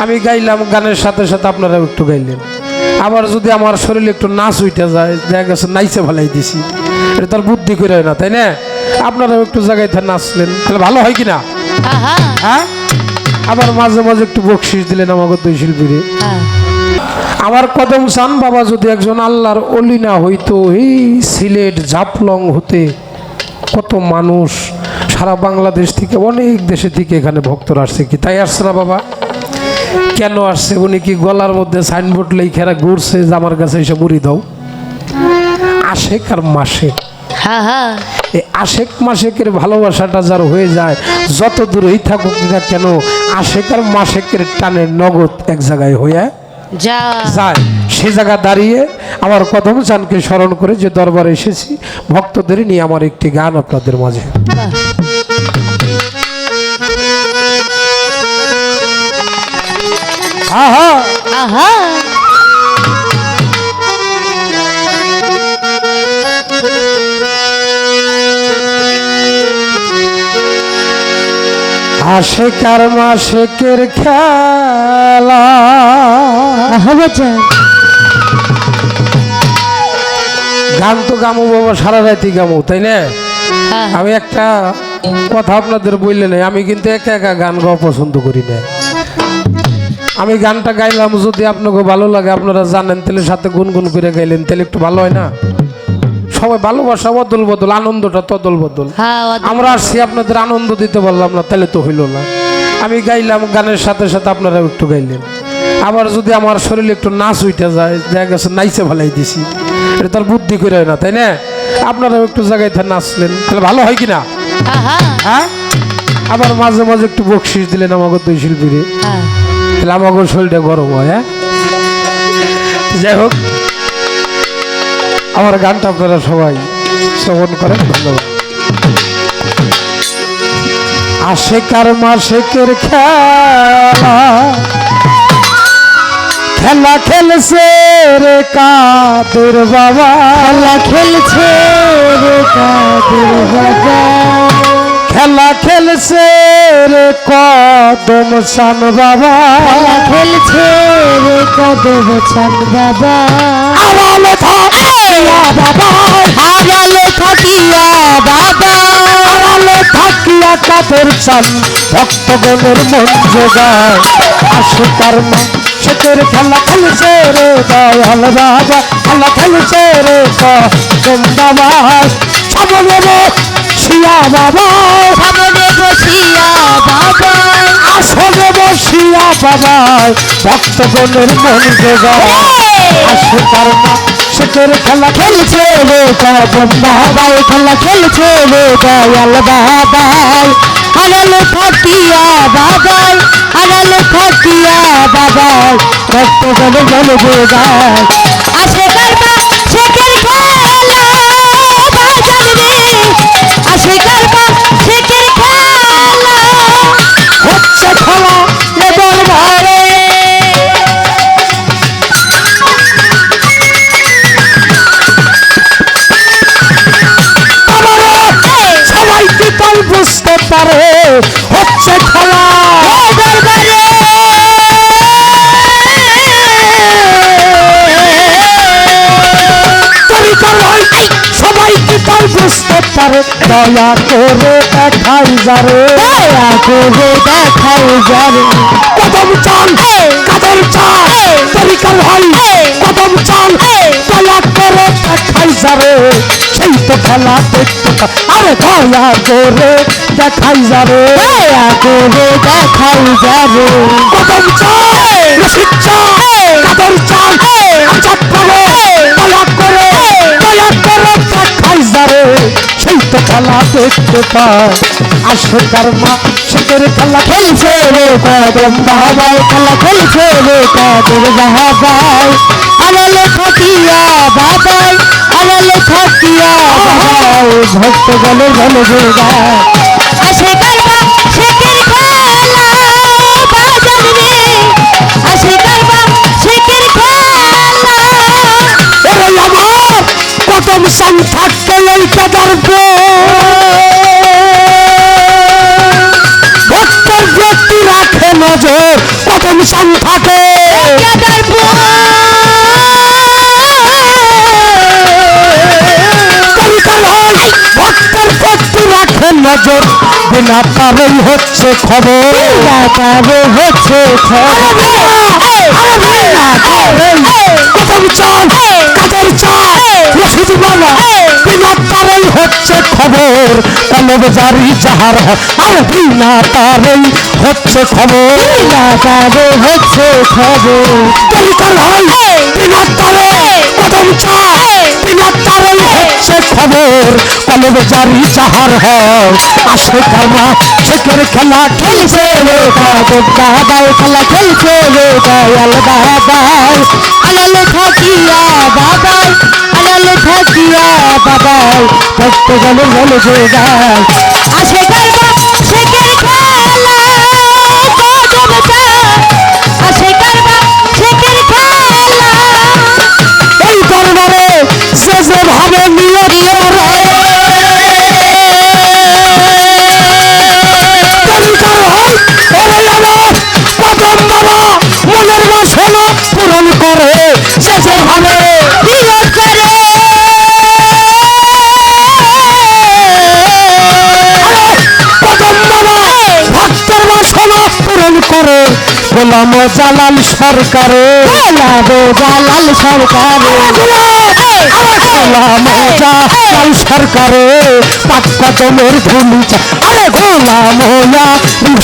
আমি গাইলাম, গানের সাথে সাথে আপনারা একটু গাইলেন। আবার যদি আমার শরীরে একটু নাচ উঠে যায়, দেখা গেছে নাইচে ভালাই দিছি, এটা তার বুদ্ধি করে না, তাই না? আপনারাও একটু জায়গায় নাচলেন, তাহলে ভালো হয় কিনা? হ্যাঁ, আবার মাঝে মাঝে একটু বকশিস দিলেন আমাকে দুই শিল্পীরে। আমার কদম চান বাবা যদি একজন আল্লাহর অলি না হইতো, এই সিলেট জাফলং হতে কত মানুষ সারা বাংলাদেশ থেকে, অনেক দেশে থেকে এখানে ভক্তরা আসছে। কি তাই আসছে না বাবা? কেন আসছে? উনি কি গলার মধ্যে সাইনবোর্ড লেখা ঘুরছে যে আমার কাছে এসে মুড়ি দাও? আশেক আর মাসেক, এই আশেক মাসেকের ভালোবাসাটা যার হয়ে যায়, যত দূরেই থাকুক না কেন, আশেক আর মাসেকের টানে নগদ এক জায়গায় হয়ে যায়। সে জায়গা দাঁড়িয়ে আমার কদম চানকে স্মরণ করে যে দরবারে এসেছি, ভক্তদের নিয়ে আমার একটি গান আপনাদের মাঝে। আহা আহা আশেক আর মাসেকের খেলা, গান তো গামো বাবা, সারা রাতি গামো, তাই না? আমি একটা কথা আপনাদের বললে নাই, আমি কিন্তু একা একা গান গাওয়া পছন্দ করি না। আমি গানটা গাইলাম, যদি আপনাকে ভালো লাগে, আপনারা জানেন, তাহলে সাথে গুনগুন করে গাইলেন, তাহলে একটু ভালো হয় না? সবাই ভালোবাসা বদল বদল, আনন্দটা তদল বদল। আমরা আসছি আপনাদের আনন্দ দিতে পারলাম না, তাহলে তো হইল না। আমি গাইলাম, গানের সাথে সাথে আপনারা একটু গাইলেন। আবার যদি আমার শরীরে একটু নাচ উঠে যায়, দেখা গেছে নাইচে ভালাই দিছি, এটা তার বুদ্ধি করে না, তাই না? আপনারাও একটু জায়গায় নাচলেন, তাহলে ভালো হয় কিনা? হ্যাঁ, আবার মাঝে মাঝে একটু বকশিস দিলেন আমাকে দুই শিল্পীরে, তাহলে আমাকে শরীরটা গরম হয়। হ্যাঁ, যাই হোক, আমার গানটা আপনারা সবাই শ্রবণ করেন, ধন্যবাদ। আশেক আর মাসেকের খেলা, খেলা খেলছে রে কাদের বাবা, খেলা খেলছে রে কাদের বাবা, খেলা খেলছে রে কদম চান বাবা, খেলা খেলছে রে কদম চান বাবা। আড়ালে থাকিয়া বাবা, আড়ালে থাকিয়া বাবা, আড়ালে থাকিয়া কাদের চান ভক্তগণের মন জোগায়। আশেক আর মাসেকের খেলা খেলছে রে দয়াল বাবা, খেলা খেলছে রে কদম বাবা। সামনে বসিয়া বাবা, সামনে বসিয়া বাবা, আসলে বসিয়া বাবা, ভক্তগণের মন জোগায়। আশেক আর মাসেকের খেলা খেলছে রে কদম বাবা, খেলা খেলছে রে দয়াল বাবা। আড়ালে থাকিয়া বাবা, আড়ালে থাকিয়া বাবা, ভক্তগণের মন জোগায়। আশেক আর মাসেকের খেলা বাজান রে, আশেক আর মাসেকের খেলা হচ্ছে খেলা এ দরবারে। সবাই কি তাই বুঝতে পারে হচ্ছে খেলা এ দরবারে। সবাই কি তাই বুঝতে পারে, দয়া করে দেখাই যারে, দয়া করে দেখাই যারে। কদম চান কাদের চান তরিকার ভাই, কদম চান দয়া করে দেখাই যারে, সেই তো খেলা দেখতে। আরে দয়া করে দেখাই যারে, দয়া করে দেখাই যারে। কদম চান রশিদ চান কাদের চান আজাদ করে, দয়া করে দেখাই যারে, সেই তো খেলা দেখতে পায়। আশেক আর মাসেকের খেলা খেলছে রে কদম বাবা, খেলা খেলছে রে কদম বাবা। আড়ালে থাকিয়া বাবা, আড়ালে থাকিয়া বাবা, ভক্তগণের মন জোগায়। আশেক আর মাসেকের খেলা বাজান রে, আশেক আর মাসেকের খেলা। ওরে আমার কদম চান থাকতে এই কাদার ভক্তের ব্যক্তি রাখে নজর, কদম কদম চান থাকে ভক্তের প্রতি রাখে নজর বিনা তারেই হচ্ছে খবর হচ্ছে কদম চান কাদের চান রশিদ বাবা বিনা তারেই হচ্ছে খবর কলব জারি যাহার আর বিনা তারেই হচ্ছে খবর বিনা তারে হচ্ছে খবর তরিকার হয় বিনা তারে কদম চান বিনা তারেই হচ্ছে খবর কলব জারি যাহার হয় আসে কামা শেখের খেলা খেলছে রে দাদাই খেলা খেলছে রে দয়াল দাদাই আলালে থাকিয়া দাদাই আলালে থাকিয়া দাদাই ভক্ত গেল গেল যে গায় আসে কামা শেখের খেলা কদম চায় আসে কামা শেখের খেলা এই দরবারে যে যে ভাবে নিয়ত মনের বাসনা পূরণ করে সে যেভাবে নিয়ত করে কদম বাবা ভক্তের বাসনা পূরণ করে গোলাম জালাল সরকারে জালাল সরকারে গোলাম জালাল সরকারে পাক কদমের ধুলি আরে গোলাম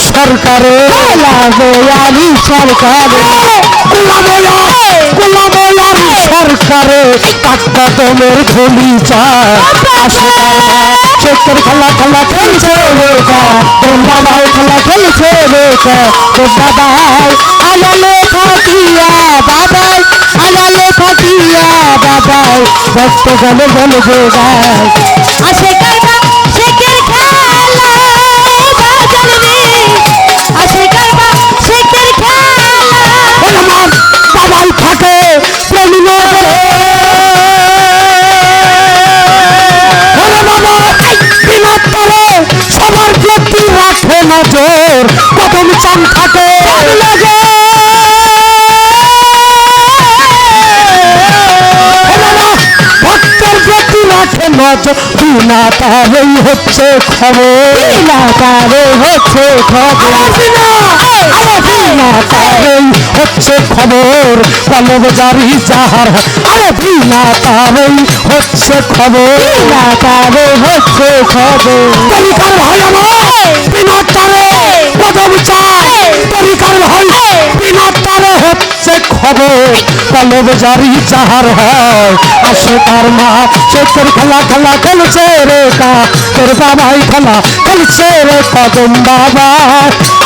সরকারে গোলাম সরকারে গোলাম সরকারে পাক কদমের ধুলি চা আসে শেখের খেলা খেলা খেলছে রে বাবাই খেলা খেলছে রে বাবাই আলালে থাকিয়া বাবাই আলালে থাকিয়া বাবাই ভক্ত গলে গলে যে গায় আসে কারবা শেখের খেলা বাজার রে আসে কারবা শেখের খেলা আমার বাবাই থাকে প্রেমী সবার প্রতি রাখে নজর কদম চান থাকে ভক্তের প্রতি রাখে নজর বিনা তারেই হচ্ছে খবর বিনা তারে হচ্ছে খবর বিনা তারেই হচ্ছে খবর কলব জারি যাহার আরে বিনা তারেই হচ্ছে খবর বিনা তারে হচ্ছে খবর তরিকার ভাই আমার বিনা তারে কদম চায় তরিকার ভাই বিনা তারে হচ্ছে খবর কলব জারি যাহার হয় আসে তার মা শেখের খেলা খেলা খেলছে রে তোর বাবাই খেলা খেলছে রে কদম বাবা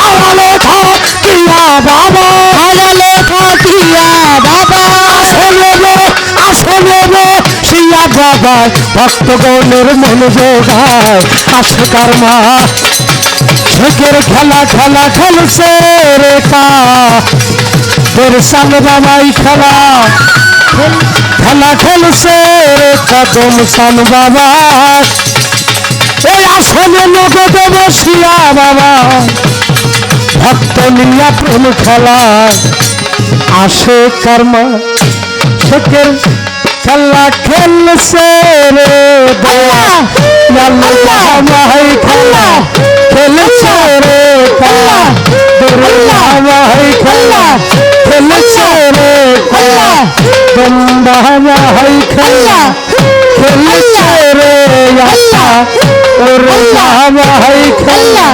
আড়ালে থাকিয়া বাবা আড়ালে থাকিয়া বাবা আসলে রে শিয়া বাবা ভক্তগণের মন যোগায় আসে তার মা শেখের খেলা খেলা খেলছে রে তোর সান বাবাই খেলা খেলা খেলছে রে কদম সান বাবা ওই আসলে নগদে বসিয়া বাবা ভক্ত নিয়া প্রেম খেলা আসে কর্মা শেখের খেলা খেলছে রে দয়াল খেলা খেলছে রে খেলা দুর্গামাই খেলা খেলছে রে খেলা বন্দামাই খেলা খেলছে রে আশা ওরে মামাই খেলা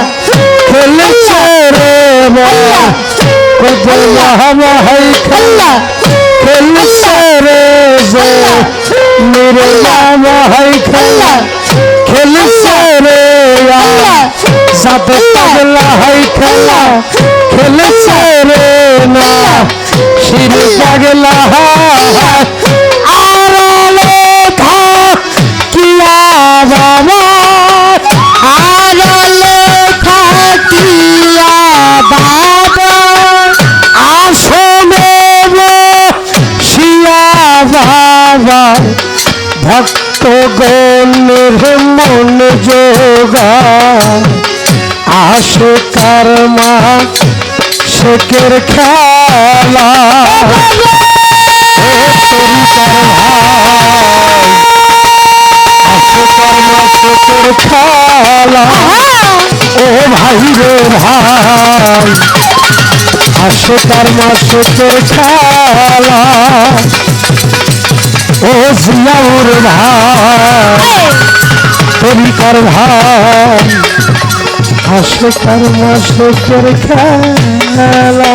খেলছে রে বাবা কোজলামাই খেলা খেলছে রে যে মেরে মামাই খেলা খেলছে রে আল্লাহ সাথে পাগলা হাই খেলা খেলছে রে না শির পাগলা আরালে থাকিয়া বাবা আরালে থাকিয়া বাবা আসলে শিয়া বাবা ভক্ত গণের মন যোগা আসে কর্মা মাসকের খেলা ও তরিকার ভাই আশকার মাসকের খেলা ও ভাই রে ভাই আশকার মাসকের খেলা ও জিয়াউর ভাই তরিকার ভাই আশকার মাসকের খেলা